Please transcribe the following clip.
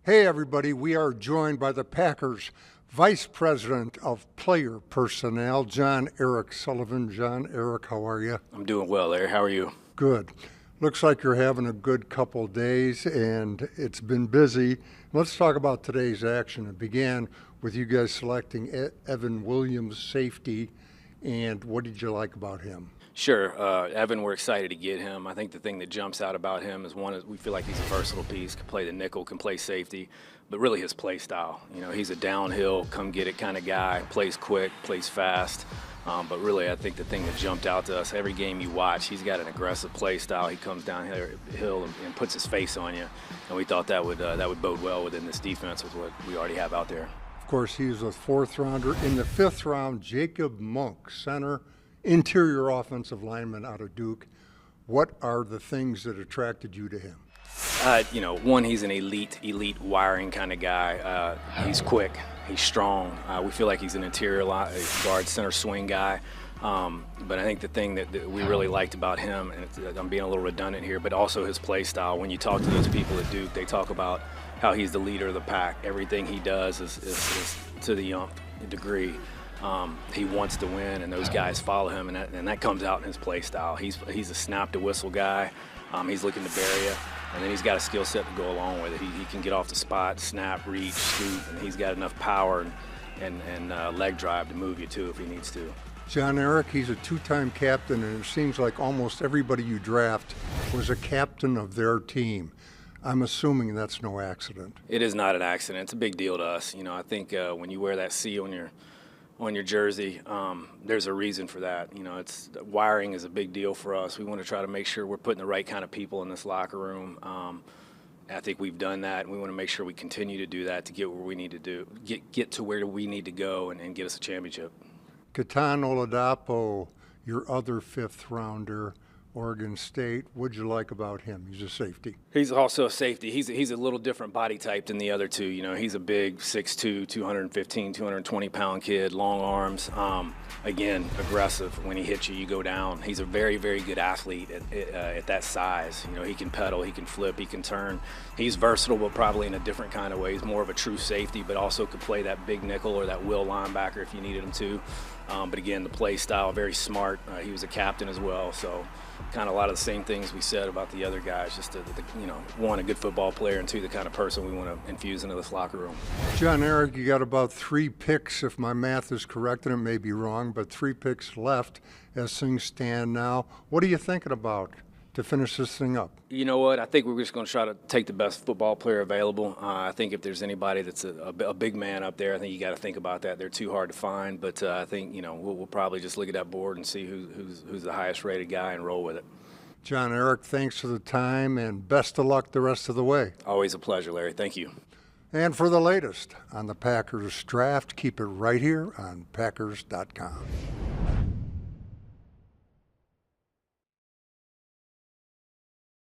Hey everybody, we are joined by the Packers Vice President of Player Personnel, Jon-Eric Sullivan. Jon-Eric, how are you? I'm doing well, Larry. How are you? Good. Looks like you're having a good couple days and it's been busy. Let's talk about today's action. It began with you guys selecting Evan Williams, safety, and what did you like about him? Sure. Evan, we're excited to get him. I think the thing that jumps out about him is we feel like he's a versatile piece, can play the nickel, can play safety, but really his play style. You know, he's a downhill, come get it kind of guy, plays quick, plays fast. But really, I think the thing that jumped out to us, every game you watch, he's got an aggressive play style. He comes down hill and puts his face on you. And we thought that would bode well within this defense with what we already have out there. Of course, he's a fourth rounder. In the fifth round, Jacob Monk, center, interior offensive lineman out of Duke. What are the things that attracted you to him? One, he's an elite wiring kind of guy. He's quick, he's strong. We feel like he's an interior guard, center swing guy. But I think the thing that we really liked about him, and I'm being a little redundant here, but also his play style. When you talk to those people at Duke, they talk about how he's the leader of the pack. Everything he does is to the nth degree. He wants to win, and those guys follow him, and that comes out in his play style. He's a snap to whistle guy. He's looking to bury you, and then he's got a skill set to go along with it. He can get off the spot, snap, reach, scoot, and he's got enough power and leg drive to move you too if he needs to. Jon-Eric, he's a two-time captain, and it seems like almost everybody you draft was a captain of their team. I'm assuming that's no accident. It is not an accident. It's a big deal to us. You know, I think when you wear that C on your jersey, there's a reason for that. You know, wiring is a big deal for us. We want to try to make sure we're putting the right kind of people in this locker room. I think we've done that, and we want to make sure we continue to do that to get where we need to get to where we need to go and get us a championship. Katan Oladapo, your other fifth rounder, Oregon State. What'd you like about him? He's a safety. He's also a safety. He's a little different body type than the other two. You know, he's a big 6'2", 215, 220-pound kid, long arms. Again, aggressive. When he hits you, you go down. He's a very, very good athlete at that size. You know, he can pedal, he can flip, he can turn. He's versatile, but probably in a different kind of way. He's more of a true safety, but also could play that big nickel or that will linebacker if you needed him to. But again, the play style, very smart. He was a captain as well, so kind of a lot of the same things we said about the other guys, just one, a good football player, and two, the kind of person we want to infuse into this locker room. Jon-Eric, you got about 3 picks, if my math is correct, and it may be wrong, but 3 picks left as things stand now. What are you thinking about to finish this thing up? You know what? I think we're just going to try to take the best football player available. I think if there's anybody that's a big man up there, I think you got to think about that. They're too hard to find, but I think we'll probably just look at that board and see who's the highest rated guy and roll with it. Jon-Eric, thanks for the time and best of luck the rest of the way. Always a pleasure, Larry. Thank you. And for the latest on the Packers draft, keep it right here on Packers.com.